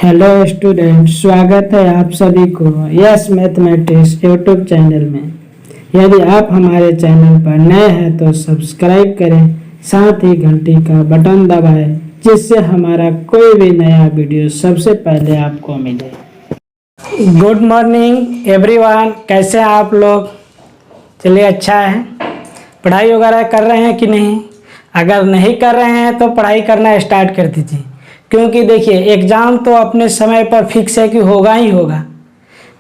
Hello student, स्वागत है आप सभी को यस मैथमेटिक्स यूट्यूब चैनल में। यदि आप हमारे चैनल पर नए हैं तो सब्सक्राइब करें, साथ ही घंटी का बटन दबाएं जिससे हमारा कोई भी नया वीडियो सबसे पहले आपको मिले। गुड मॉर्निंग एवरीवन, कैसे हैं आप लोग? चलिए, अच्छा है। पढ़ाई वगैरह कर रहे हैं कि नहीं? अगर नहीं कर रहे हैं तो पढ़ाई करना स्टार्ट कर दीजिए, क्योंकि देखिए एग्ज़ाम तो अपने समय पर फिक्स है कि होगा ही होगा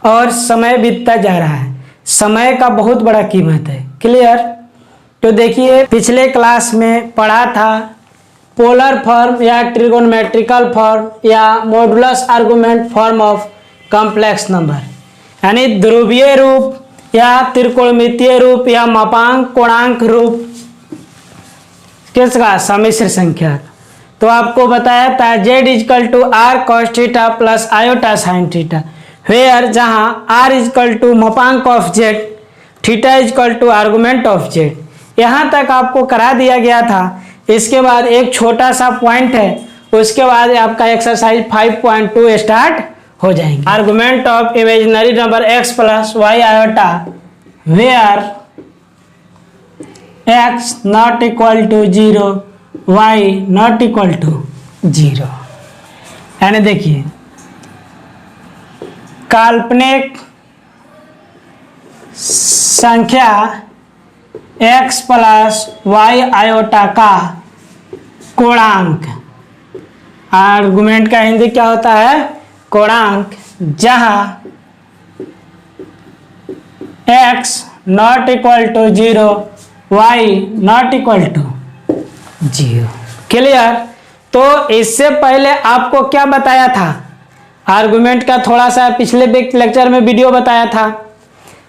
और समय बीतता जा रहा है। समय का बहुत बड़ा कीमत है। क्लियर? तो देखिए, पिछले क्लास में पढ़ा था पोलर फॉर्म या ट्रिगोनोमेट्रिकल फॉर्म या modulus argument form of complex number, यानी ध्रुवीय रूप या त्रिकोणमितीय रूप या मापांक कोणांक रूप किसका? सम्मिश्र संख्या। तो आपको बताया था z is equal to r cos theta plus iota sine theta, where जहाँ r इजकल टू मापांक of z, theta is equal to argument of z। यहाँ तक आपको करा दिया गया था। इसके बाद एक छोटा सा पॉइंट है, उसके बाद आपका एक्सरसाइज 5.2 स्टार्ट हो जाएंगे। Argument of imaginary number x plus y iota where x not equal to 0 y not equal to 0। यानी देखिए, काल्पनिक संख्या x प्लस वाई आयोटा का कोणांक, आर्गुमेंट का हिंदी क्या होता है? कोणांक, जहां x not equal to 0 y not equal to 0। Clear? तो इससे पहले आपको क्या बताया था? आर्गुमेंट का थोड़ा सा पिछले लेक्चर में वीडियो बताया था।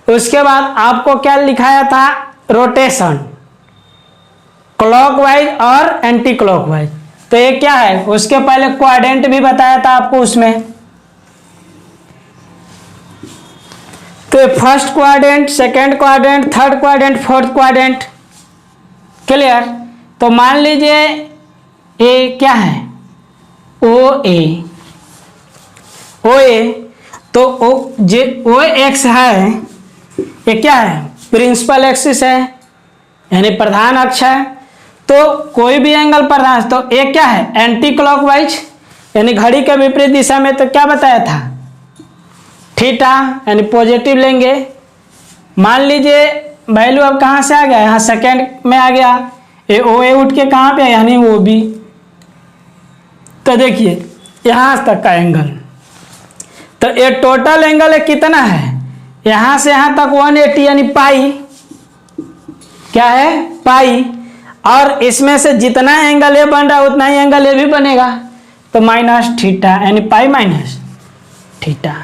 उसके बाद आपको क्या लिखाया था? रोटेशन, क्लॉकवाइज और एंटी क्लॉकवाइज। तो ये क्या है? उसके पहले क्वाड्रेंट भी बताया था आपको उसमें। तो first quadrant, second quadrant, third quadrant, fourth quadrant. Clear? तो मान लीजिए ए क्या है? ओ ए, ओ ए। तो ओ एक्स है, ये क्या है? प्रिंसिपल एक्सिस है, यानी प्रधान अक्ष है। तो कोई भी एंगल प्रधान, तो ये क्या है? एंटी क्लॉकवाइज, यानी घड़ी के विपरीत दिशा में। तो क्या बताया था? थीटा, यानी पॉजिटिव लेंगे। मान लीजिए वैल्यू अब कहाँ से आ गया? यहाँ सेकेंड में आ गया। ए ओ ए उठ के कहाँ पे? यानी वो भी। तो देखिए यहाँ तक का एंगल, तो ये टोटल एंगल है कितना है? यहाँ से यहाँ तक 180, यानी पाई। क्या है? पाई। और इसमें से जितना एंगल ये बन रहा है उतना ही एंगल ये भी बनेगा, तो माइनस थीटा, यानी पाई माइनस थीटा।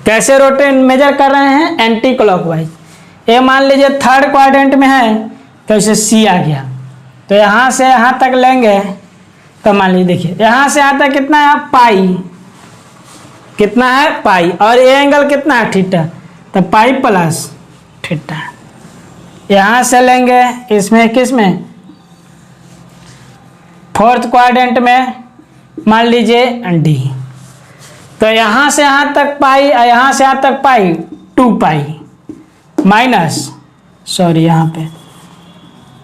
कैसे रोटेट मेजर कर रहे हैं? Anti clockwise. ये मान लीजिए थर्ड क्वाड्रेंट में है, तो इसे सी आ गया। तो यहाँ से यहाँ तक लेंगे, तो मान लीजिए देखिए यहाँ से यहाँ तक कितना है? पाई। कितना है? पाई। और ये एंगल कितना है? थीटा। तो पाई प्लस थीटा। यहाँ से लेंगे इसमें, किस में? फोर्थ क्वाड्रेंट में, मान लीजिए डी। तो यहाँ से यहाँ तक पाई और यहाँ से यहाँ तक पाई, 2 पाई माइनस, सॉरी यहाँ पे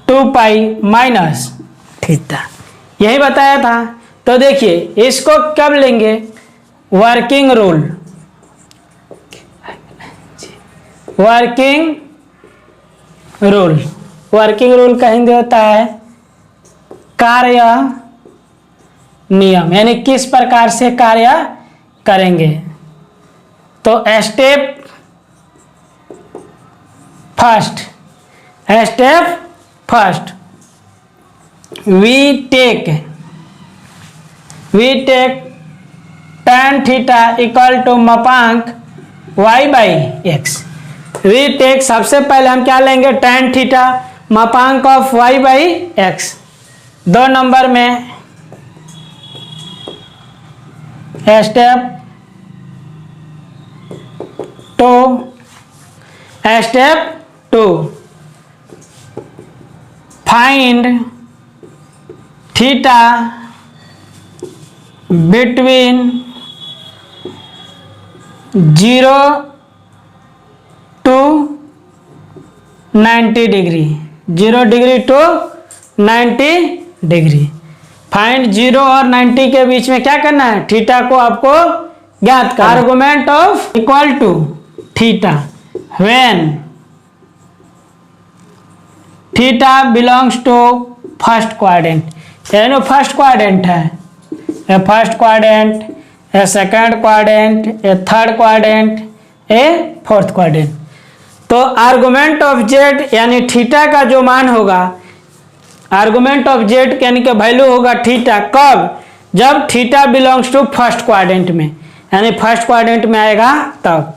2 पाई माइनस थीटा। यही बताया था। तो देखिए इसको कब लेंगे? Working rule, working rule. Working rule का हिंदी होता है कार्य नियम, यानी किस प्रकार से कार्य करेंगे। तो step first, we take tan theta equal to मापांक y by x. We take, सबसे पहले हम क्या लेंगे? tan थीटा मापांक of y by x. 2 number में step 2 find theta between 0 to 90 degree, 0 degree to 90 degree. Find 0 और 90 के बीच में क्या करना है, थीटा को आपको ज्ञात करना। Argument of equal to theta when theta belongs to first quadrant, यानी फर्स्ट क्वाड्रेंट है, a first quadrant, a second quadrant, a third quadrant, a fourth quadrant. तो आर्गुमेंट ऑफ जेड यानी थीटा का जो मान होगा, आर्गुमेंट ऑफ जेड यानी कि वैल्यू होगा थीटा, कब, जब theta belongs to first quadrant में, यानी फर्स्ट क्वाड्रेंट में आएगा तब।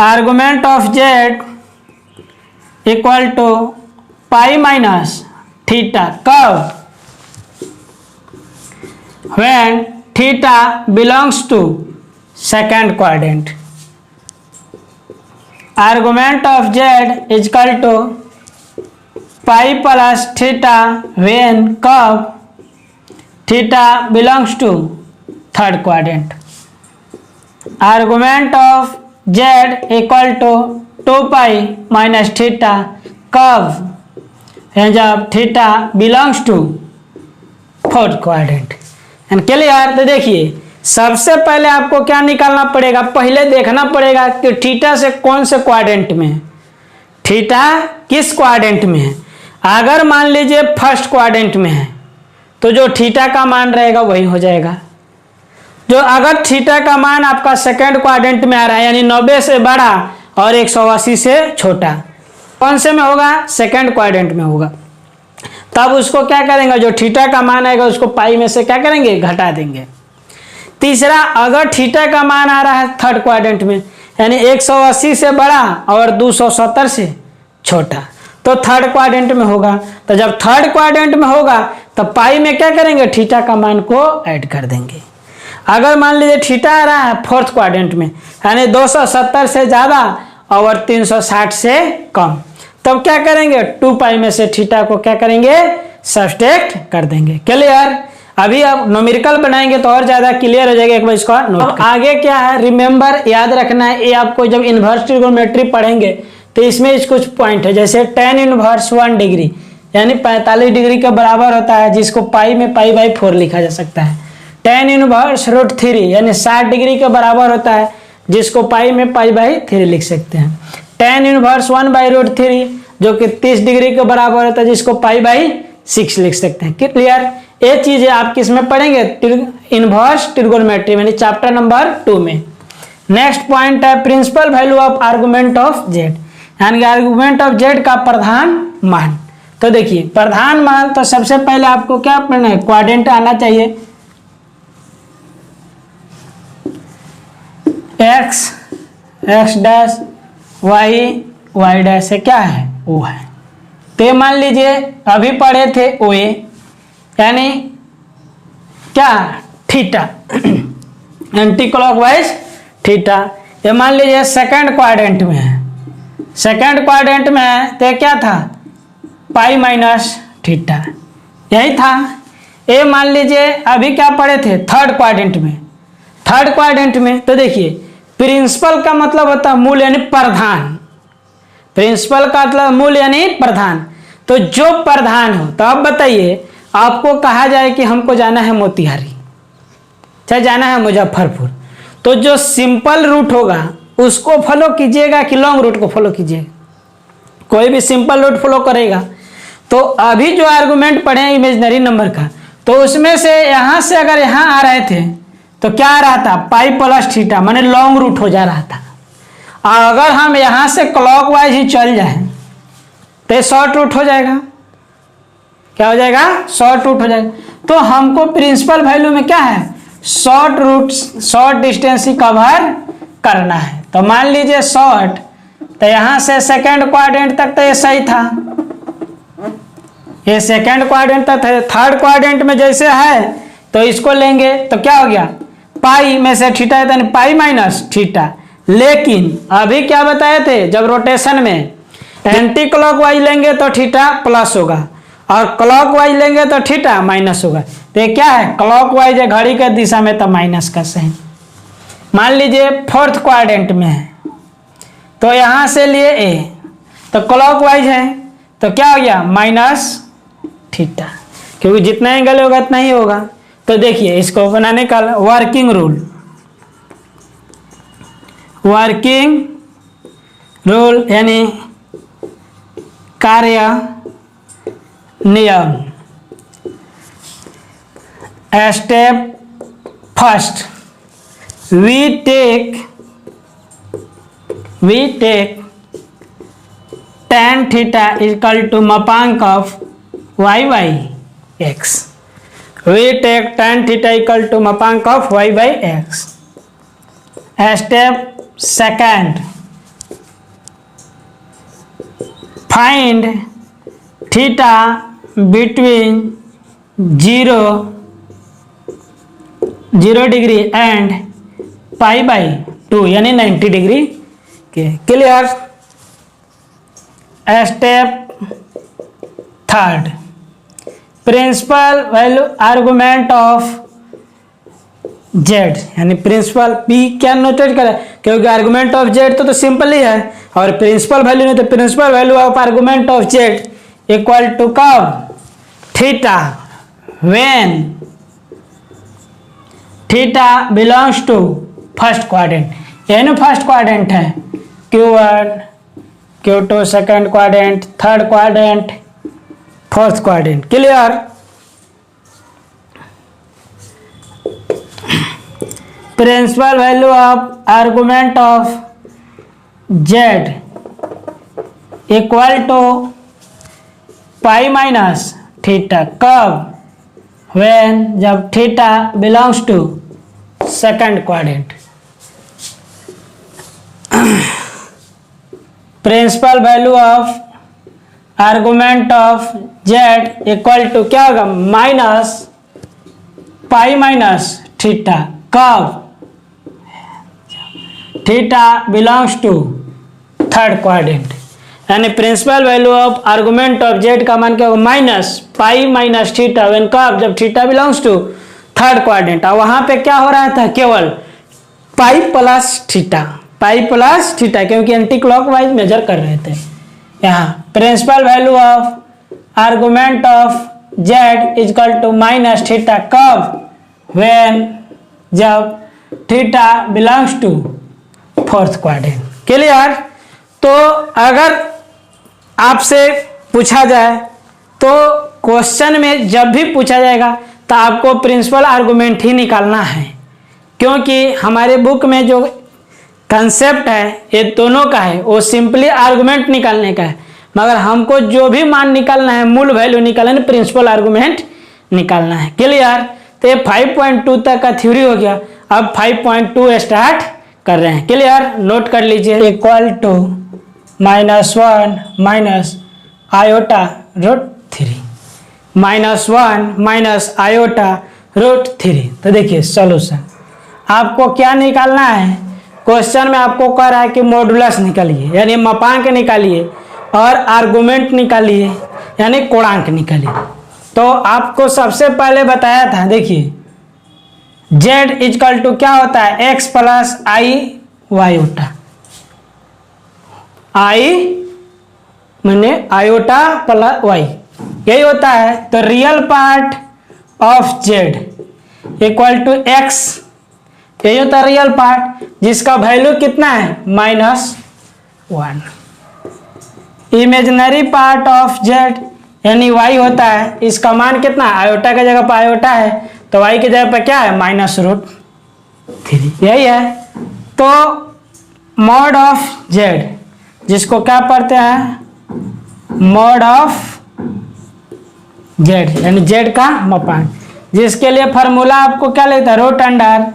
Argument of z equal to pi minus theta, कब, when theta belongs to second quadrant. Argument of z is equal to pi plus theta when, कब, theta belongs to third quadrant. Argument of z equal to 2 pi minus theta, कब, जब theta belongs to fourth quadrant. And clear. तो देखिए सबसे पहले आपको क्या निकालना पड़ेगा, पहले देखना पड़ेगा कि थीटा से कौन से क्वाड्रेंट में है, थीटा किस क्वाड्रेंट में है। अगर मान लीजिए फर्स्ट क्वाड्रेंट में है तो जो थीटा का मान रहेगा वही हो जाएगा। जो अगर थीटा का मान आपका सेकंड क्वाड्रेंट में आ रहा है, यानी 90 से बड़ा और 180 से छोटा, कौन से में होगा, सेकंड क्वाड्रेंट में होगा, तब उसको क्या करेंगे, जो थीटा का मान आएगा उसको पाई में से क्या करेंगे, घटा देंगे। तीसरा, अगर थीटा का मान आ रहा है थर्ड क्वाड्रेंट में, यानी 180 से बड़ा और 270 से छोटा, तो थर्ड क्वाड्रेंट में होगा। तो जब थर्ड क्वाड्रेंट में होगा तो पाई में क्या करेंगे, थीटा का मान को ऐड कर देंगे। अगर मान लीजिए थीटा आ रहा है फोर्थ क्वाड्रेंट में, यानी 270 से ज़्यादा और 360 से कम, तब क्या करेंगे, 2 पाई में से थीटा को क्या करेंगे, सब्सट्रैक्ट कर देंगे। क्लियर। अभी आप न्यूमेरिकल बनाएंगे तो और ज़्यादा क्लियर हो जाएगा, एक बार इसको नोट। आगे क्या है, रिमेंबर, याद रखना है, ये आपको जब इन्वर्स ट्रिगोनोमेट्री पढ़ेंगे तो इसमें कुछ पॉइंट है, जैसे tan इनवर्स 1 डिग्री यानी 45 डिग्री के बराबर होता है, जिसको पाई में पाई बाई 4 लिखा जा सकता है। tan इनवर्स √3 यानी 60 डिग्री के बराबर होता है, जिसको पाई में पाई बाई 3 लिख सकते हैं। tan इनवर्स 1/√3 जो कि 30 डिग्री के बराबर होता है, जिसको पाई बाई 6 लिख सकते हैं। क्लियर। ये चीजें आप किस में पढ़ेंगे, इनवर्स ट्रिगोनोमेट्री यानी चैप्टर नंबर 2 में। नेक्स्ट पॉइंट है principal value of argument of z, यानी आर्गुमेंट ऑफ जेड का प्रधान मान। तो देखिए प्रधान मान, तो सबसे पहले आपको क्या पढ़ना है, क्वाड्रेंट आना चाहिए, x डैश y डैश है, क्या है, O है। तो मान लीजिए अभी पढ़े थे OA यानी क्या, थीटा, एंटी क्लॉकवाइज थीटा। ये मान लीजिए सेकंड क्वाड्रेंट में है, सेकंड क्वाड्रेंट में है तो क्या था, पाई माइनस थीटा, यही था। ये मान लीजिए अभी क्या पढ़े थे, थर्ड क्वाड्रेंट में, थर्ड क्वाड्रेंट में। तो देखिए प्रिंसिपल का मतलब होता है मूल यानी प्रधान, प्रिंसिपल का मतलब मूल यानी प्रधान। तो जो प्रधान हो, तो अब बताइए आपको कहा जाए कि हमको जाना है मोतिहारी, चाहे जाना है मुजफ्फरपुर, तो जो सिंपल रूट होगा उसको फॉलो कीजिएगा कि लॉन्ग रूट को फॉलो कीजिएगा, कोई भी सिंपल रूट फॉलो करेगा। तो अभी जो आर्गुमेंट पढ़े हैं इमेजिनरी नंबर का, तो उसमें से यहाँ से अगर यहाँ आ रहे थे तो क्या आ रहा था, पाई प्लस थीटा, माने लॉन्ग रूट हो जा रहा था। अगर हम यहाँ से क्लॉकवाइज ही चल जाएं तो शॉर्ट रूट हो जाएगा, क्या हो जाएगा, शॉर्ट रूट हो जाएगा। तो हमको प्रिंसिपल वैल्यू में क्या है, शॉर्ट रूट, शॉर्ट डिस्टेंस ही कवर करना है। तो मान लीजिए शॉर्ट, तो यहाँ से सेकंड क्वाड्रेंट तक तो ये सही था, ये सेकंड क्वाड्रेंट तक है। थर्ड क्वाड्रेंट में जैसे है तो इसको लेंगे तो क्या हो गया, पाई में से थीटा है, पाई माइनस थीटा। लेकिन अभी क्या बताए थे, जब रोटेशन में एंटी क्लॉकवाइज लेंगे तो थीटा प्लस होगा और क्लॉकवाइज लेंगे तो थीटा माइनस होगा। तो ये क्या है, क्लॉकवाइज है, घड़ी के दिशा में, तो माइनस का साइन। मान लीजिए फोर्थ क्वाड्रेंट में है, तो यहाँ से लिए ए, तो क्लॉकवाइज है, तो क्या हो गया माइनस थीटा, क्योंकि जितना एंगल होगा उतना ही होगा। तो देखिए इसको बनाने का वर्किंग रूल, वर्किंग रूल यानी कार्य नियम। Step first, we take tan theta equal to मापांक of y by x. We take tan theta equal to मापांक of y by x. Step second, find theta between 0 degree and pi by 2 यानी 90 degree के। Clear. Step third, principal value argument of z यानी principal P क्या notate करें, क्योंकि argument of z तो simple ही है, और प्रिंसिपल वैल्यू नहीं, तो principal value of argument of z equal to कब, theta when theta belongs to first quadrant, यानी फर्स्ट क्वाड्रेंट है, Q1 Q2 second quadrant, third quadrant, fourth quadrant. Clear. Principal value of argument of z equal to pi minus theta, कब, when, जब theta belongs to second quadrant. Principal value of argument of z equal to क्या होगा, minus pi minus theta, कब, theta belongs to third quadrant. यानी principal value of argument of z का मान क्या होगा, minus pi minus theta, when कब, जब theta belongs to third quadrant. और वहां पे क्या हो रहा था, केवल pi plus theta, pi plus theta, क्योंकि एंटी क्लॉकवाइज मेजर कर रहे थे। यहाँ principal value of argument of z equal to minus theta, कब, व्हेन, जब theta belongs to fourth quadrant. Clear. तो अगर आपसे पूछा जाए, तो क्वेश्चन में जब भी पूछा जाएगा तो आपको प्रिंसिपल आर्गुमेंट ही निकालना है, क्योंकि हमारे बुक में जो कंसेप्ट है ये दोनों का है, वो सिंपली आर्गुमेंट निकालने का है, मगर हमको जो भी मान निकालना है, मूल वैल्यू निकालना है, प्रिंसिपल आर्गुमेंट निकालना है। क्लियर। तो ये 5.2 तक का थ्योरी हो गया, अब 5.2 स्टार्ट कर रहे हैं। क्लियर। नोट कर लीजिए, equal to -1 minus iota root 3, -1 minus iota root 3। तो देखिए सॉल्यूशन, आपको क्या निकालना है, क्वेश्चन में आपको कह रहा है कि मॉडुलस निकालिए यानी मापांक निकालिए, और आर्गुमेंट निकालिए यानी कोणांक निकालिए। तो आपको सबसे पहले बताया था, देखिए z इक्वल टू क्या होता है, x प्लस आई वायोटा, आई मैंने आयोटा प्लस वाई, यही होता है। तो real part of z equal to x, यही होता है रियल पार्ट, जिसका वैल्यू कितना है, -1। इमेजिनरी पार्ट ऑफ z यानी y होता है, इसका मान कितना है, आयोटा की जगह पर आयोटा है, तो y की जगह पर क्या है, -√3, यही है। तो मॉड ऑफ z, जिसको क्या पढ़ते हैं, मॉड ऑफ z यानी z का मापांक, जिसके लिए फार्मूला आपको क्या लेता है, root under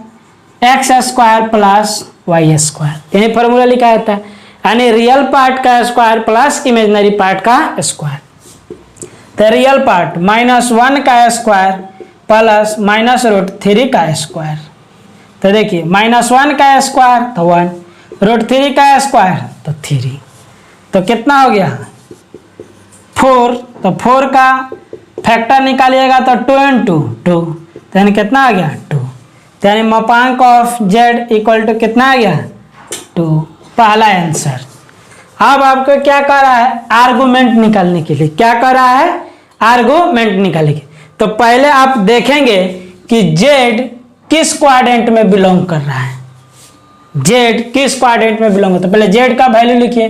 x² plus y², यही फार्मूला लिखा जाता है, यानी रियल पार्ट का स्क्वायर प्लस इमेजिनरी पार्ट का स्क्वायर। तो रियल पार्ट -1 का स्क्वायर प्लस -√3 का स्क्वायर। तो देखिए -1 का स्क्वायर तो 1, √3 का स्क्वायर तो 3, तो कितना हो गया 4। तो 4 का फैक्टर निकालिएगा तो 2 into 2, तो यानी कितना आ गया 2, तो यानी मापांक ऑफ z इक्वल टू कितना आ गया 2, पहला आंसर। अब आपको क्या कर रहा है, आर्गुमेंट निकालने के लिए, क्या कर रहा है, आर्गुमेंट निकालने के। तो पहले आप देखेंगे कि z किस क्वाड्रेंट में बिलोंग कर रहा है, z किस क्वाड्रेंट में बिलोंग होता है। पहले z का वैल्यू लिखिए,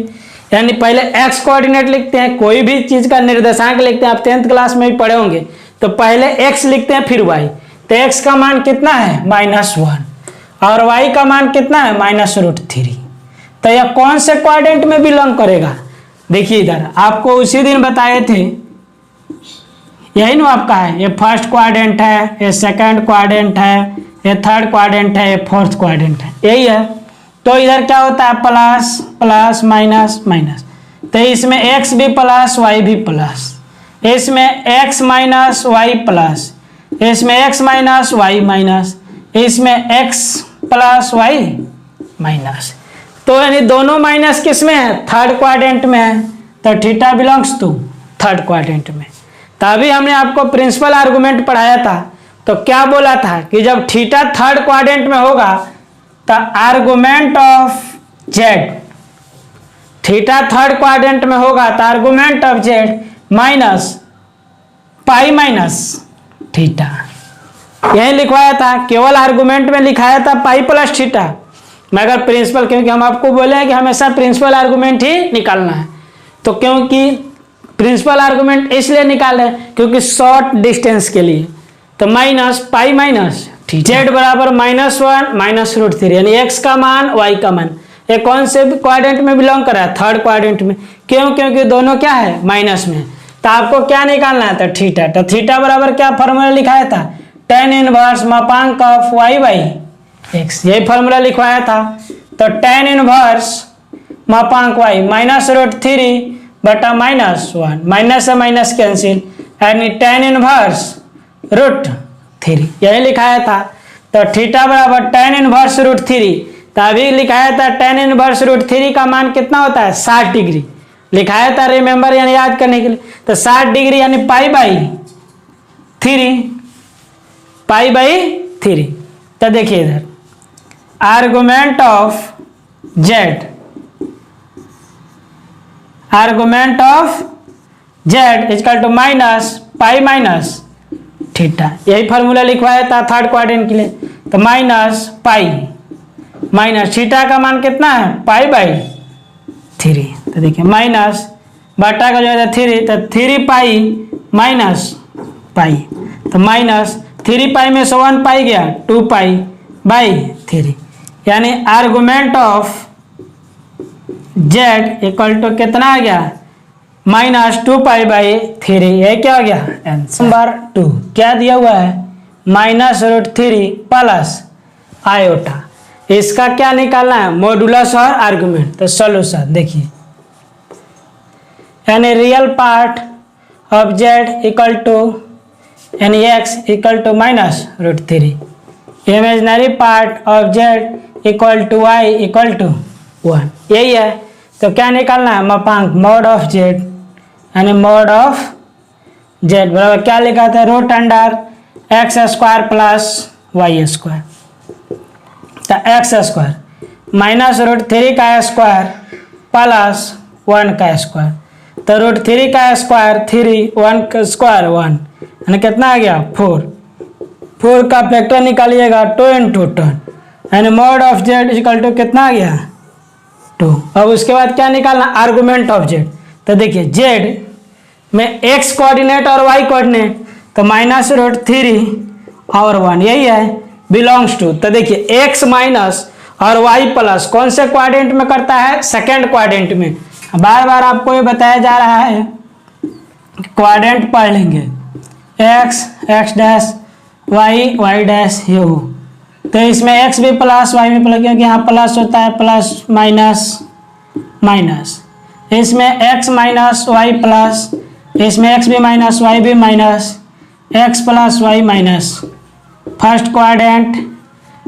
यानी पहले x कोऑर्डिनेट लिखते हैं, कोई भी चीज का निर्देशांक लिखते हैं, आप 10th क्लास में भी पढ़े होंगे। तो पहले x लिखते हैं फिर y, तो x का मान कितना है -1 और y का मान कितना है -√3। तो यह कौन से क्वाड्रेंट में बिलोंग करेगा, देखिए इधर आपको उसी दिन बताए थे, यही ना आपका है, ये फर्स्ट क्वाड्रेंट है, ये सेकंड क्वाड्रेंट है, ये थर्ड क्वाड्रेंट है, ये फोर्थ क्वाड्रेंट है, यही है। तो इधर क्या होता है प्लस प्लस माइनस माइनस, तो इसमें x भी प्लस y भी प्लस, इसमें x माइनस वाई प्लस, इसमें x माइनस वाई माइनस, इसमें x प्लस वाई माइनस। तो यानी दोनों माइनस किस में है, थर्ड क्वाड्रेंट में है, तो theta belongs to third quadrant में। तभी हमने आपको प्रिंसिपल आर्गुमेंट पढ़ाया था, तो क्या बोला था कि जब थीटा थर्ड क्वाड्रेंट में होगा तो argument of Z, theta third quadrant में होगा तो argument of Z minus pi minus theta, यही लिखवाया था, केवल आर्गुमेंट में लिखाया था पाई प्लस थीटा, मगर प्रिंसिपल, क्योंकि हम आपको बोले हैं कि हमेशा प्रिंसिपल आर्गुमेंट ही निकालना है। तो क्योंकि प्रिंसिपल आर्गुमेंट इसलिए निकाल रहे हैं क्योंकि शॉर्ट डिस्टेंस के लिए, तो माइनस पाई माइनस जेड बराबर -1 -√3, यानी x का मान y का मान, ये कौन से क्वाड्रेंट में बिलोंग कर रहा है, थर्ड क्वाड्रेंट में। क्यों, क्योंकि दोनों क्या है माइनस में। तो आपको क्या निकालना है, तो थीटा, तो थीटा बराबर क्या फॉर्मूला लिखाया था, tan इनवर्स मापांक ऑफ y बाई x, यही फॉर्मूला लिखवाया था। तो tan इनवर्स मापांक y -√3 बटा -1, माइनस से माइनस कैंसिल, यानी tan इनवर्स √3, यही लिखाया था। तो थीटा बराबर tan इनवर्स √3, तभी लिखाया था tan इनवर्स √3 का मान कितना होता है 60 डिग्री, लिखाया था रिमेंबर यानी याद करने के लिए। तो 60 डिग्री यानी पाई बाई 3। तो देखिए इधर argument of z, argument of z equal to minus pi minus theta, यही फॉर्मूला लिखवाया था थर्ड क्वाड्रेंट के लिए। तो माइनस पाई माइनस थीटा का मान कितना है पाई बाई 3, तो देखिए माइनस बटा का जो है 3, तो 3 पाई माइनस पाई, तो माइनस 3 पाई में से 1 पाई गया 2 पाई बाई 3, यानी argument of z equal to कितना आ गया -2 पाई बाई 3, ये क्या हो गया आंसर नंबर 2। क्या दिया हुआ है -√3 प्लस आयोटा, इसका क्या निकालना है मॉडुलस और आर्गुमेंट। तो सॉल्यूशन देखिए, यानी real part of z equal to यानी x equal to -√3, imaginary part of z equal to y equal to 1, यही है। तो क्या निकालना है मापांक मॉड ऑफ जेड, यानी मॉड ऑफ जेड बराबर क्या लिखा था √x² प्लस y², तो x² -√3 का स्क्वायर प्लस 1 का स्क्वायर, तो √3 का स्क्वायर 3, 1 का स्क्वायर 1, यानी कितना आ गया 4 का फैक्टर निकालिएगा 2 into 10, यानी mod of z equal to कितना आ गया 2। अब उसके बाद क्या निकालना आर्गुमेंट ऑफ जेड। तो देखिए जेड में x कोऑर्डिनेट और y कोऑर्डिनेट, तो -√3 और 1 यही है बिलोंग्स टू। तो देखिए x माइनस और y प्लस कौन से क्वाड्रेंट में करता है, सेकेंड क्वाड्रेंट में। बार बार आपको ये बताया जा रहा है, क्वाड्रेंट पढ़ लेंगे, x डैश y डैश ये हो, तो इसमें x भी प्लस y भी प्लस, क्योंकि यहाँ प्लस होता है प्लस माइनस माइनस, इसमें x माइनस वाई प्लस, इसमें x भी माइनस y भी माइनस, x plus y minus, first quadrant,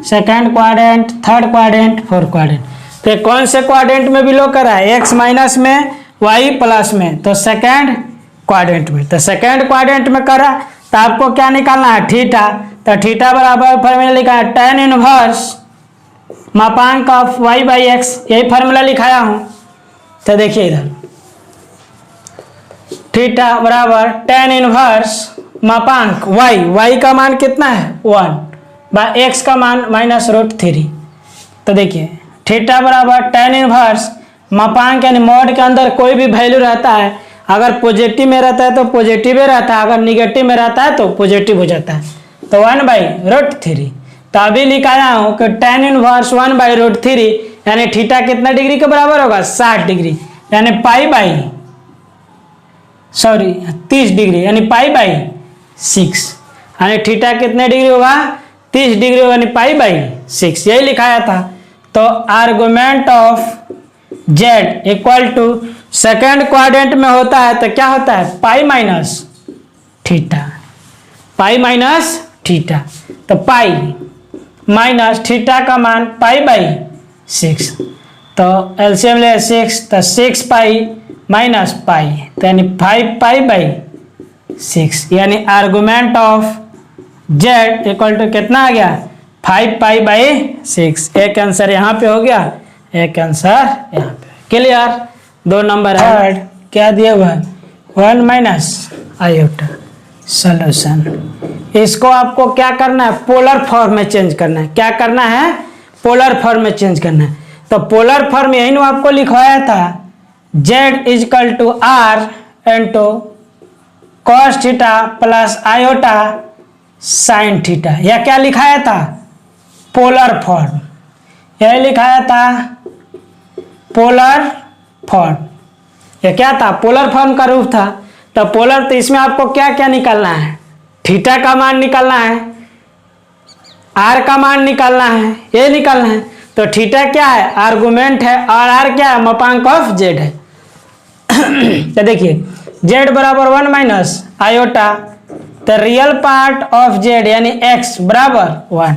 second quadrant, third quadrant, fourth quadrant. तो कौन से क्वाड्रेंट में बिलोंग कर रहा है, x माइनस में y प्लस में, तो सेकंड क्वाड्रेंट में। तो सेकेंड क्वाड्रेंट में करा तो आपको क्या निकालना है, थीटा। तो थीटा बराबर फॉर्मूला लिखा है tan इनवर्स मापांक ऑफ y बाई एक्स, यही फार्मूला लिखाया हूं। तो देखिए इधर थीटा बराबर tan इनवर्स मापांक y का मान कितना है 1 बाय एक्स का मान -√3। तो देखिए थीटा बराबर tan इनवर्स मापांक यानी मॉड के अंदर कोई भी वैल्यू रहता है, अगर पॉजिटिव में रहता है तो पॉजिटिव ही रहता है, अगर निगेटिव में रहता है तो पॉजिटिव हो जाता है। तो 1/√3। तो अभी लिखाया हूँ कि tan इनवर्स 1/√3 यानी थीटा कितना डिग्री के बराबर होगा 60 डिग्री, यानी तीस डिग्री यानी π/6, यानी थीटा कितने डिग्री होगा 30 डिग्री होगा, यानी π/6 यही लिखाया था। तो argument of z equal to second quadrant में होता है तो क्या होता है π माइनस थीटा। तो π माइनस थीटा का मान π/6, तो एलसीएम ले 6 तो 6π माइनस π, तो यानी 5π/6, यानी argument of z equal to कितना आ गया 5π/6। एक आंसर यहाँ पे हो गया, एक आंसर यहाँ पे। क्लियर, 2 नंबर ऐड क्या दिया हुआ 1 माइनस आयोटा। सॉल्यूशन, इसको आपको क्या करना है पोलर फॉर्म में चेंज करना है। क्या करना है पोलर फॉर्म में चेंज करना है। तो पोलर फॉर्म यही ना आपको लिखवाया था z is equal to r into cos theta plus iota sine theta, यह क्या लिखाया था पोलर फॉर्म, यह लिखाया था पोलर फॉर्म। यह क्या था पोलर फॉर्म का रूप था। तो पोलर, तो इसमें आपको क्या क्या निकालना है, थीटा का मान निकालना है, आर का मान निकालना है, ये निकालना है। तो थीटा क्या है आर्गुमेंट है और आर क्या है मापांक ऑफ जेड है। तो देखिए जेड बराबर 1 माइनस आयोटा, तो रियल पार्ट ऑफ जेड यानी एक्स बराबर 1,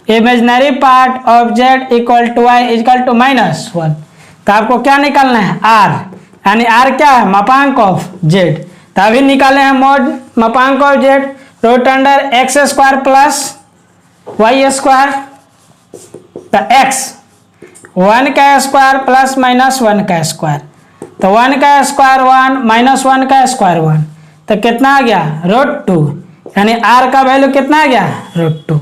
imaginary part of z equal to y equal to -1। तो आपको क्या निकालना है आर, यानी आर क्या है मापांक ऑफ जेड। तो अभी निकाले हैं मॉड मापांक of z, root under x² plus y²। तो x 1 का स्क्वायर प्लस -1 का स्क्वायर, तो 1 का स्क्वायर 1 -1 का स्क्वायर 1, तो कितना आ गया √2, यानी r का वैल्यू कितना आ गया √2।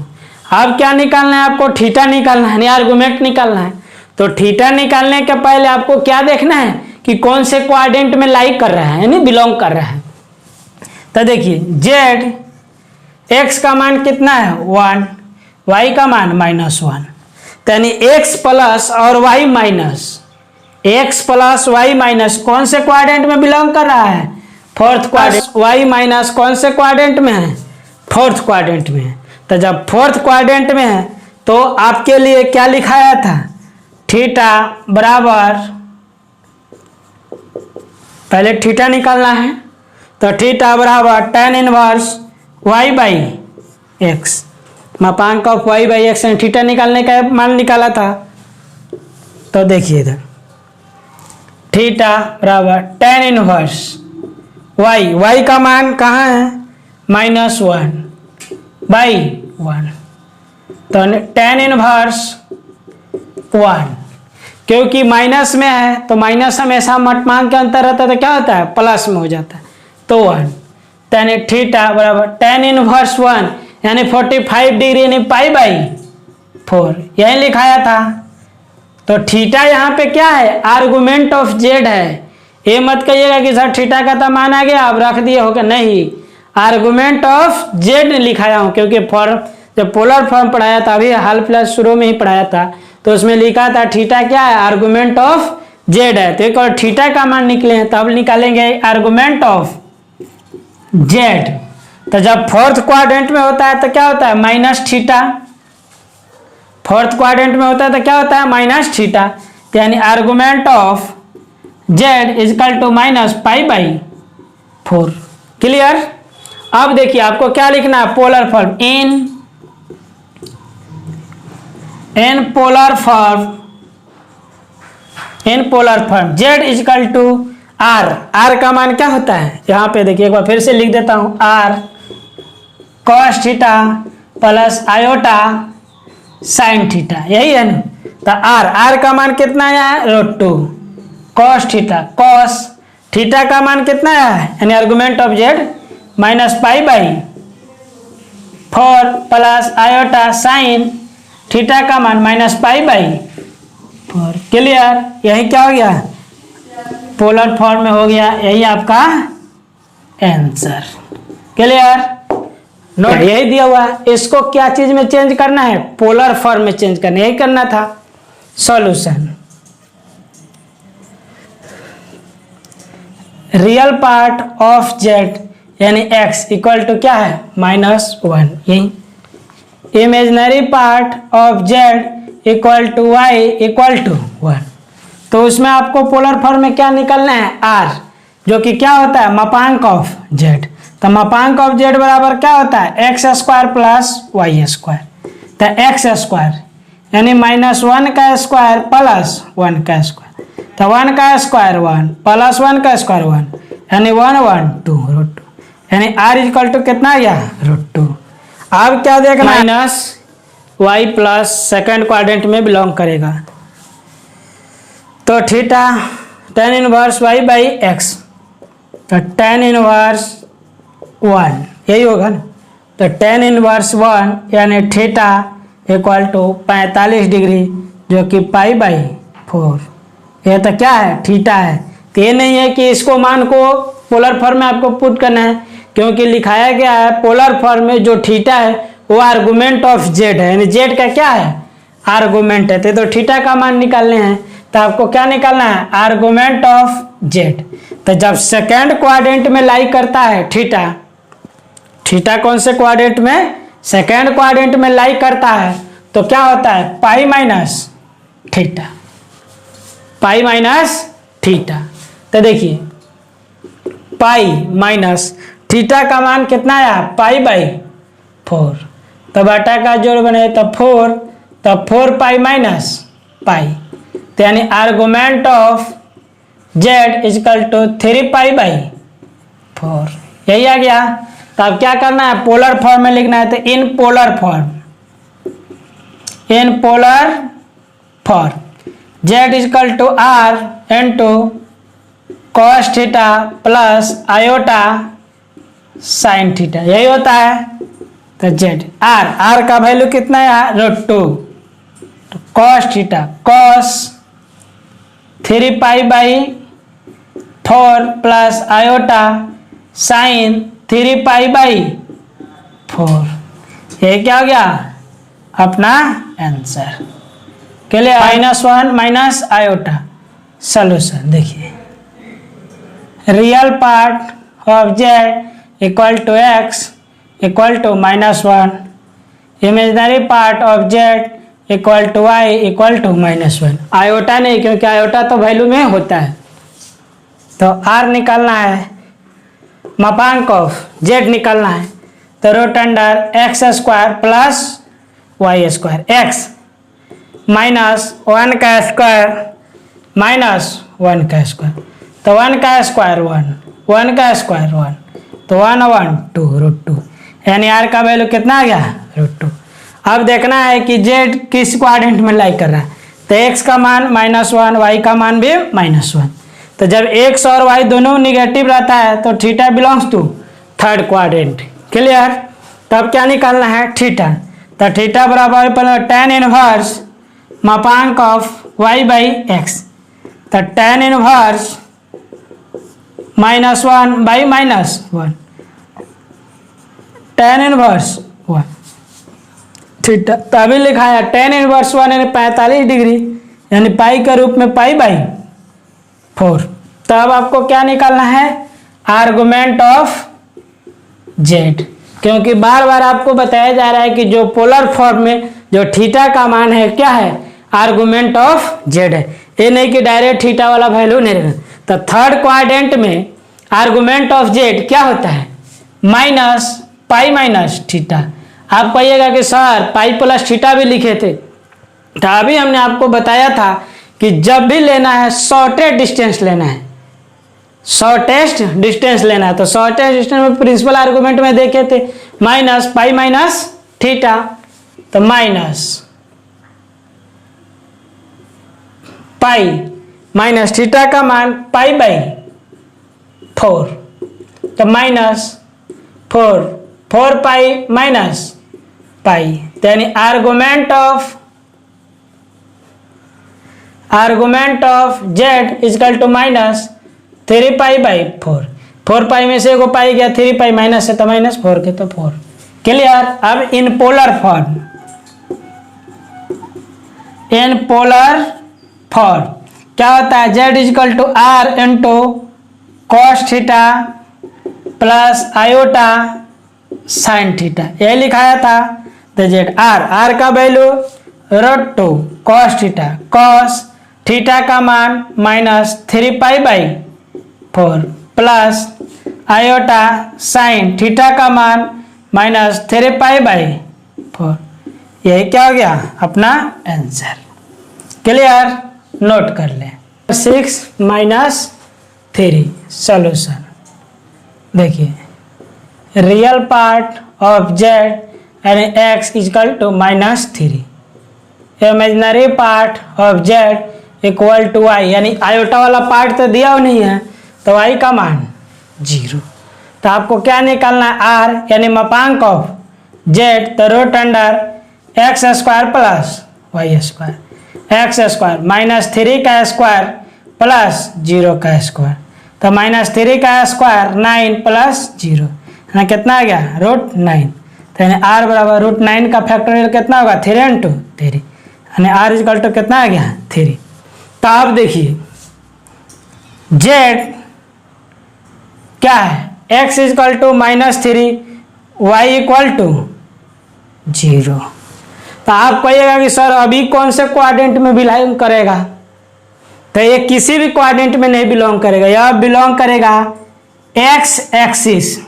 अब क्या निकालना है आपको थीटा निकालना है, यानी आर्गुमेंट निकालना है। तो थीटा निकालने के पहले आपको क्या देखना है कि कौन से क्वाड्रेंट में लाई कर रहा है यानी बिलोंग कर रहा है। तो देखिए z x का मान कितना है 1, y का मान -1, यानी x प्लस और y minus, x plus y minus कौन से क्वाड्रेंट में बिलोंग कर रहा है फोर्थ क्वाड्रेंट, y माइनस कौन से क्वाड्रेंट में है फोर्थ क्वाड्रेंट में है। तो जब फोर्थ क्वाड्रेंट में है तो आपके लिए क्या लिखाया था थीटा बराबर, पहले थीटा निकालना है। तो थीटा बराबर tan इनवर्स y/x, मापांक ऑफ y/x, थीटा निकालने का मान निकाला था। तो देखिए इधर थीटा बराबर tan इनवर्स y का मान कहाँ है -1/1, तो tan इनवर्स 1, क्योंकि माइनस में है तो माइनस हमेशा मापांक के अंतर रहता है तो क्या होता है प्लस में हो जाता है, तो 1, यानी थीटा बराबर tan इनवर्स 1 यानी 45 डिग्री यानी π/4, यही लिखाया था। तो थीटा यहाँ पे क्या है आर्गुमेंट ऑफ जेड है। ये मत कहिएगा कि सर थीटा का तो मान आ गया अब रख दिए हो गया, नहीं, आर्गुमेंट ऑफ जेड लिखाया हूँ, क्योंकि फॉर्म जब पोलर फॉर्म पढ़ाया था अभी हाल फिलहाल शुरू में ही पढ़ाया था तो उसमें लिखा था थीटा क्या है आर्गुमेंट ऑफ जेड है। तो एक और थीटा का मान निकले हैं, तब निकालेंगे आर्गुमेंट ऑफ जेड। तो जब फोर्थ क्वाड्रेंट में होता है तो क्या होता है -थीटा, फोर्थ क्वाड्रेंट में होता है तो क्या होता है -थीटा, यानी argument of z is equal to -π/4। Clear. अब देखिए आपको क्या लिखना है polar form, in polar form z is equal to r का मान क्या होता है, यहाँ पे देखिए एक बार फिर से लिख देता हूँ, r cos theta plus iota sine theta, यही है ना। तो आर का मान कितना है, √2 कॉस थीटा, कॉस थीटा का मान कितना है, यानी argument of z -π/4 plus iota sine theta का मान -π/4। क्लियर, यही क्या हो गया, पोलर फॉर्म में हो गया, यही आपका आंसर। क्लियर, नोट यही दिया हुआ है, इसको क्या चीज में चेंज करना है, पोलर फॉर्म में चेंज करना, यही करना था। Solution, real part of z यानी x इक्वल टू क्या है, -1, यही। Imaginary part of z equal to y equal to 1। तो उसमें आपको पोलर फॉर्म में क्या निकलना है, r, जो कि क्या होता है, मापांक ऑफ जेड। तो मापांक ऑफ जेड बराबर क्या होता है, x² प्लस y²। तो x² यानी -1 का स्क्वायर प्लस 1 का स्क्वायर, तो 1 का स्क्वायर 1 प्लस 1 का स्क्वायर 1, यानी 1 1 2 √2, यानी r इक्वल टू कितना आ गया, √2। अब क्या देखना, -y प्लस सेकेंड क्वाड्रेंट में बिलोंग करेगा। तो थीटा tan इनवर्स y/x, तो tan इनवर्स 1 यही होगा ना। तो tan इनवर्स 1 यानी थीटा इक्वल टू 45 डिग्री, जो कि π/4। यह तो क्या है, थीटा है। तो ये नहीं है कि इसको मान को पोलर फॉर्म में आपको पुट करना है, क्योंकि लिखाया गया है पोलर फॉर्म में जो थीटा है वो आर्गुमेंट ऑफ जेड है, यानी जेड का क्या है, आर्गुमेंट है। तो थीटा का मान निकालने हैं, तो आपको क्या निकालना है, आर्गुमेंट ऑफ जेड। तो जब सेकेंड क्वाड्रेंट में लाई करता है थीटा, थीटा कौन से क्वाड्रेंट में, सेकेंड क्वाड्रेंट में लाई करता है, तो क्या होता है, पाई माइनस थीटा, पाई माइनस थीटा। तो देखिए पाई माइनस थीटा का मान कितना आया, π/4। तो बटा का जोड़ बने तो 4, तो 4π माइनस पाई, तो यानी argument of z is equal to 3π/4, यही आ गया। तो अब क्या करना है, पोलर फॉर्म में लिखना है। तो in polar form z is equal to r into cos theta plus iota sine theta, यही होता है। तो जेड r का वैल्यू कितना है, √2, तो cos theta cos 3π/4 plus iota sine 3π/4, ये क्या हो गया अपना answer. Clear, -1 minus iota. Solution देखिए, real part of z equal to x equal to -1, imaginary part of z equal to y equal to -1। Iota नहीं, क्योंकि आयोटा तो value में होता है। तो r निकालना है, मापांक ऑफ जेड निकालना है। तो √x² प्लस y², x -1 का स्क्वायर माइनस 1 का स्क्वायर, तो 1 का स्क्वायर 1, 1 का स्क्वायर 1, तो 1 1 2 √2, यानी r का वैल्यू कितना आ गया, √2। अब देखना है कि z किस क्वाड्रेंट में लाई कर रहा है। तो x का मान -1, y का मान भी -1। तो जब x और y दोनों निगेटिव रहता है तो theta belongs to third quadrant. Clear, तब क्या निकालना है, थीटा। तो थीटा बराबर tan इनवर्स मापांक ऑफ y/x, तो tan inverse -1/-1, tan inverse 1 theta. तभी लिखा है tan इनवर्स 1 यानी 45 डिग्री, यानी पाई के रूप में π/4। तब आपको क्या निकालना है, आर्गुमेंट ऑफ जेड, क्योंकि बार बार आपको बताया जा रहा है कि जो पोलर फॉर्म में जो थीटा का मान है क्या है, आर्गुमेंट ऑफ जेड है। ये नहीं कि डायरेक्ट थीटा वाला वैल्यू नहीं रहना। तो थर्ड क्वाड्रेंट में आर्गुमेंट ऑफ जेड क्या होता है, -π-थीटा। आप कहिएगा कि सर पाई प्लस थीटा भी लिखे थे, तो अभी हमने आपको बताया था कि जब भी लेना है शॉर्टेस्ट डिस्टेंस लेना है, शॉर्टेस्ट डिस्टेंस लेना है। तो शॉर्टेस्ट डिस्टेंस में प्रिंसिपल आर्गुमेंट में देखे थे माइनस पाई माइनस थीटा, तो माइनस पाई माइनस थीटा का मान पाई बाई 4, तो माइनस 4 पाई माइनस पाई, यानी argument of z is equal to minus 3 pi by 4 pi में से एगो पाई गया, 3 पाई माइनस है तो माइनस 4 के तो 4। क्लियर। अब इन पोलर फॉर्म क्या होता है, z is equal to r into cos theta plus iota sine theta, यही लिखाया था। तो z r का value √2 cos theta, cos theta का मान minus 3 pi by 4 plus iota sine theta का मान माइनस 3 पाई बाई 4, यही क्या हो गया अपना आंसर। क्लियर, नोट कर ले। 6 माइनस 3 सॉल्यूशन देखिए, रियल पार्ट ऑफ z यानी x equal to -3, imaginary part of z equal to y, यानी आयोटा वाला पार्ट तो दिया नहीं है तो y का मान 0। तो आपको क्या निकालना है, r यानी मापांक ऑफ z, तो root under x square plus y square, x square -3 का स्क्वायर प्लस 0 का स्क्वायर, तो -3 का स्क्वायर 9 प्लस 0 ना कितना आ गया √9, तो यानी r बराबर √9 का फैक्टोरियल कितना होगा 3 इंटू 3, यानी r इक्वल टू कितना आ गया 3। तो आप देखिए z क्या है, x equal to -3, y equal to 0। तो आप कहिएगा कि सर अभी कौन से क्वाड्रेंट में बिलोंग करेगा, तो ये किसी भी क्वाड्रेंट में नहीं बिलोंग करेगा, यह बिलोंग करेगा x एक्सिस।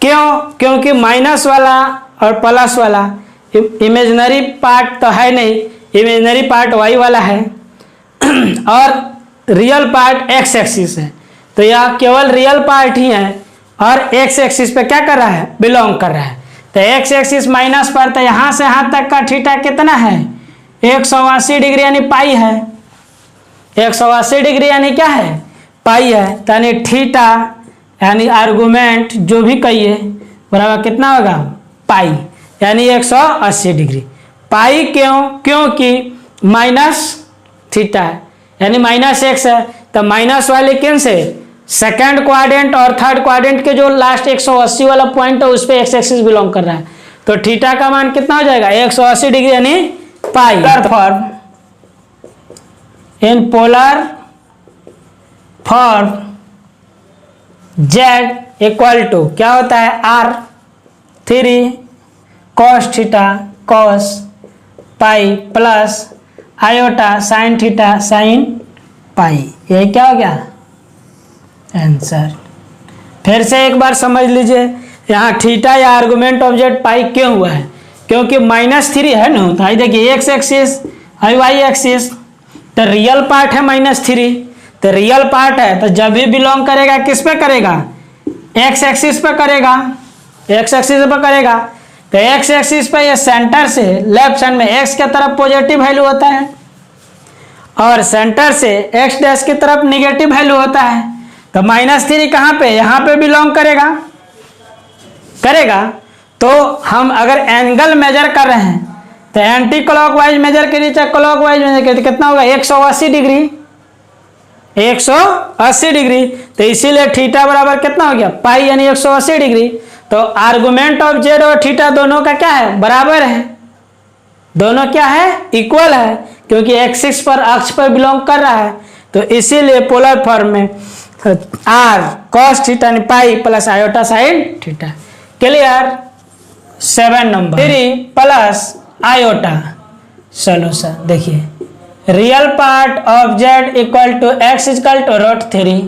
क्यों, क्योंकि माइनस वाला और प्लस वाला इमेजिनरी पार्ट तो है नहीं, इमेजिनरी पार्ट y वाला है और रियल पार्ट x एक्सिस है, तो यह केवल रियल पार्ट ही है और x एक्सिस पे क्या कर रहा है, बिलोंग कर रहा है। तो x एक्सिस माइनस पर, तो यहाँ से यहाँ तक का थीटा कितना है 180 डिग्री यानी पाई है, 180 डिग्री यानी क्या है पाई है, यानी थीटा यानी आर्गुमेंट जो भी कहिए बराबर कितना होगा पाई, यानी 180 डिग्री। पाई क्यों, क्योंकि माइनस थीटा है यानी -x है, तो माइनस वाले किन से सेकंड क्वाड्रेंट और थर्ड क्वाड्रेंट के जो लास्ट 180 वाला पॉइंट है उस पे x एक्सिस बिलोंग कर रहा है, तो थीटा का मान कितना हो जाएगा 180 डिग्री यानी pi. Form in polar form z equal to क्या होता है r3 cos theta cos pi plus iota sine theta sine pi, यही क्या हो गया आंसर। फिर से एक बार समझ लीजिए, यहाँ थीटा या आर्गुमेंट ऑफ z पाई क्यों हुआ है, क्योंकि -3 है ना, तो आई देखिए x एक्सिस और y एक्सिस, तो रियल पार्ट है -3, तो रियल पार्ट है तो जब भी बिलोंग करेगा किस पे करेगा x एक्सिस पे करेगा, x एक्सिस पे करेगा, तो x एक्सिस पे ये सेंटर से लेफ्ट साइड में x के तरफ पॉजिटिव वैल्यू होता है और सेंटर से x डैश की तरफ निगेटिव वैल्यू होता है, तो -3 कहाँ पे, यहाँ पे बिलोंग करेगा। तो हम अगर एंगल मेजर कर रहे हैं तो एंटी क्लॉकवाइज मेजर करिए चाहे क्लॉकवाइज मेजर करिए, कितना होगा 180 डिग्री, 180 डिग्री, तो इसीलिए थीटा बराबर कितना हो गया पाई यानी 180 डिग्री। तो आर्गुमेंट ऑफ z और थीटा दोनों का क्या है बराबर है, दोनों क्या है इक्वल है, क्योंकि एक्सिस पर अक्ष पर बिलोंग कर रहा है, तो इसीलिए पोलर फॉर्म में r cos theta pi plus iota sine theta. Clear. 7 number 3 plus iota solution देखिए, real part of z equal to x equal to √3,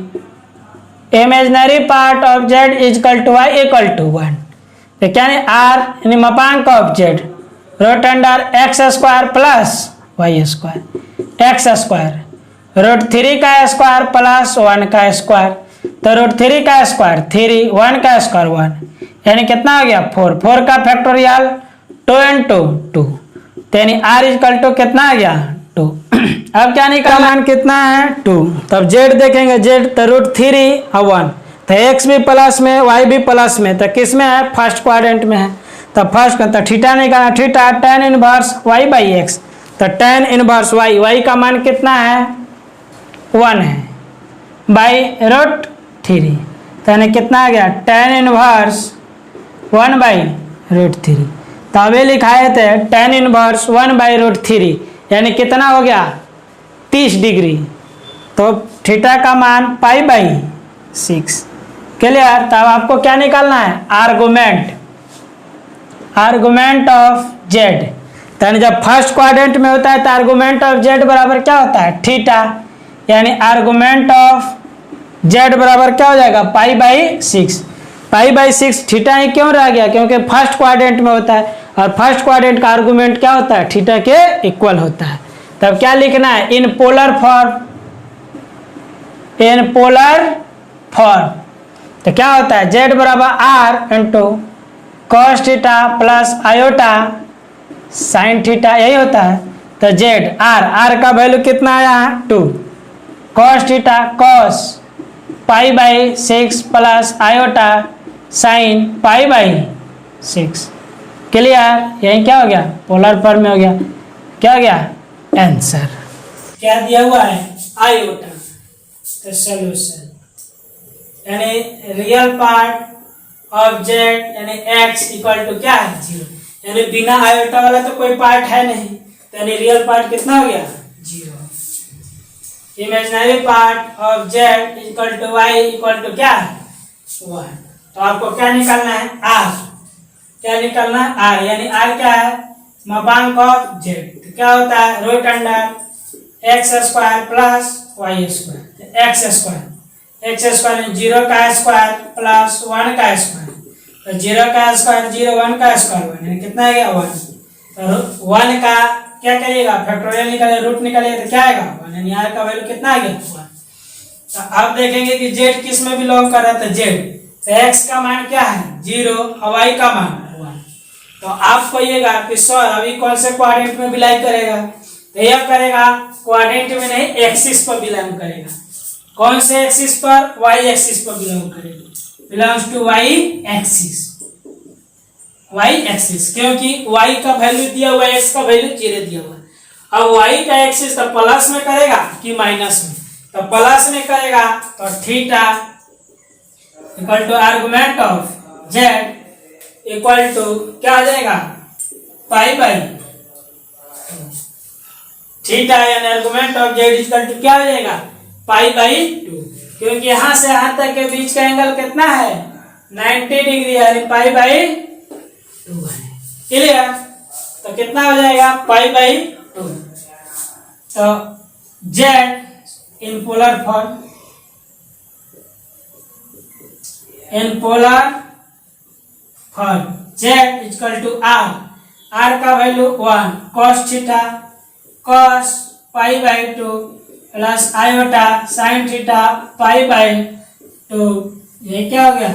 imaginary part of z equal to y equal to 1, तो क्या है r यानी मापांक of z root under x square plus y square, x square √3 का square plus 1 का square, तो √3 का square 3, 1 का स्क्वायर 1, यानी कितना हो गया 4, 4 का फैक्टोरियल 2 into 2, तो यानी r इक्वल टू कितना आ गया 2। अब क्या निकालना, मान कितना है 2, तब z देखेंगे, z तो √3 और 1, तो x भी प्लस में y भी प्लस में, तो किस में है फर्स्ट क्वाड्रेंट में है, तो फर्स्ट तो थीटा निकालना, theta tan inverse y by x, तो tan इनवर्स y, y का मान कितना है 1 है बाई √3, तो यानी कितना आ गया tan इनवर्स 1 बाई √3, तो अभी लिखाए थे tan इनवर्स 1 बाई √3, यानी कितना हो गया 30 डिग्री, तो थीटा का मान पाई बाई 6। क्लियर। तब आपको क्या निकालना है आर्गुमेंट ऑफ जेड, यानी जब फर्स्ट क्वाड्रेंट में होता है तो आर्गुमेंट ऑफ जेड बराबर क्या होता है थीटा, यानी आर्गुमेंट ऑफ जेड बराबर क्या हो जाएगा pi by 6, pi by 6 theta ही क्यों रह गया, क्योंकि फर्स्ट क्वाड्रेंट में होता है और फर्स्ट क्वाड्रेंट का आर्गुमेंट क्या होता है थीटा के इक्वल होता है। तब क्या लिखना है इन पोलर फॉर्म, तो क्या होता है z बराबर r into cos theta plus iota sine theta, यही होता है। तो z r का वैल्यू कितना आया है 2, cos theta cos pi by 6 plus iota sine pi by 6। Clear. यही क्या हो गया पोलर फॉर्म में हो गया, क्या हो गया आंसर, क्या दिया हुआ है आयोटा, तो सॉल्यूशन, यानी रियल पार्ट ऑफ जेड यानी x इक्वल टू क्या है 0, यानी बिना आयोटा वाला तो कोई पार्ट है नहीं, तो यानी रियल पार्ट कितना हो गया 0। Imaginary part of z equal to y equal to क्या है 1, तो आपको क्या निकालना है r, क्या निकालना है r, यानी r क्या है मापांक ऑफ z, तो क्या होता है root under x square plus y square, x square 0 का स्क्वायर प्लस 1 का स्क्वायर, तो 0 का स्क्वायर 0, 1 का स्क्वायर 1, यानी कितना आएगा 1, तो 1 का क्या करिएगा फैक्टोरियल निकालिए, रूट निकालिए तो क्या आएगा 1, यानी r का वैल्यू कितना आ गया 1। तो अब देखेंगे कि z किस में बिलोंग कर रहा था z, तो x का मान क्या है 0 और y का मान 1, तो आप कहिएगा कि सर अभी कौन से क्वाड्रेंट में बिलोंग करेगा, तो यह करेगा क्वाड्रेंट में नहीं एक्सिस पर बिलोंग करेगा, कौन से एक्सिस पर y एक्सिस पर बिलोंग करेगा, बिलोंग्स टू y एक्सिस, क्योंकि y का वैल्यू दिया हुआ है, x का वैल्यू 0 दिया हुआ है। अब y का एक्सिस तो प्लस में करेगा कि माइनस में, तो प्लस में करेगा तो theta equal to argument of z equal to क्या आ जाएगा पाई बाई थीटा, यानी argument of z equal to क्या हो जाएगा पाई बाई 2, क्योंकि यहां से यहां तक के बीच का एंगल कितना है 90 डिग्री, यानी पाई बाई 2 है। क्लियर। तो कितना हो जाएगा पाई बाई 2, तो z in polar form, z equal to r का value 1 cos theta cos pi by 2 plus iota sine theta pi by 2, ये क्या हो गया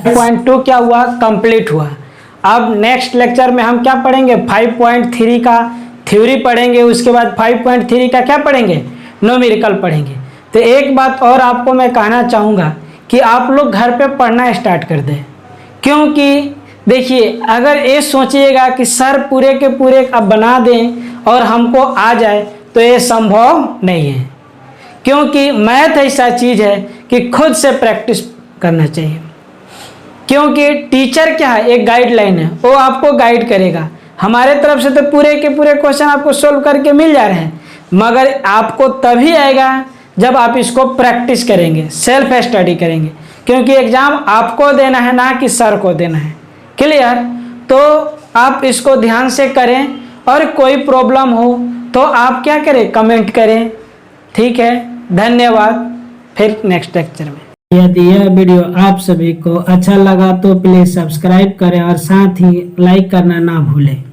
5.2 क्या हुआ कंप्लीट हुआ। अब नेक्स्ट लेक्चर में हम क्या पढ़ेंगे 5.3 का थ्योरी पढ़ेंगे, उसके बाद 5.3 का क्या पढ़ेंगे न्यूमेरिकल पढ़ेंगे। तो एक बात और आपको मैं कहना चाहूँगा कि आप लोग घर पे पढ़ना स्टार्ट कर दें, क्योंकि देखिए अगर ये सोचिएगा कि सर पूरे के पूरे अब बना दें और हमको आ जाए तो ये संभव नहीं है, क्योंकि मैथ ऐसा चीज़ है कि खुद से प्रैक्टिस करना चाहिए। क्योंकि टीचर क्या है एक गाइडलाइन है, वो आपको गाइड करेगा। हमारे तरफ से तो पूरे के पूरे क्वेश्चन आपको सोल्व करके मिल जा रहे हैं, मगर आपको तभी आएगा जब आप इसको प्रैक्टिस करेंगे, सेल्फ स्टडी करेंगे, क्योंकि एग्ज़ाम आपको देना है ना कि सर को देना है। क्लियर। तो आप इसको ध्यान से करें, और कोई प्रॉब्लम हो तो आप क्या करें कमेंट करें। ठीक है, धन्यवाद। फिर नेक्स्ट लेक्चर में। यदि यह वीडियो आप सभी को अच्छा लगा तो प्लीज़ सब्सक्राइब करें और साथ ही लाइक करना ना भूलें।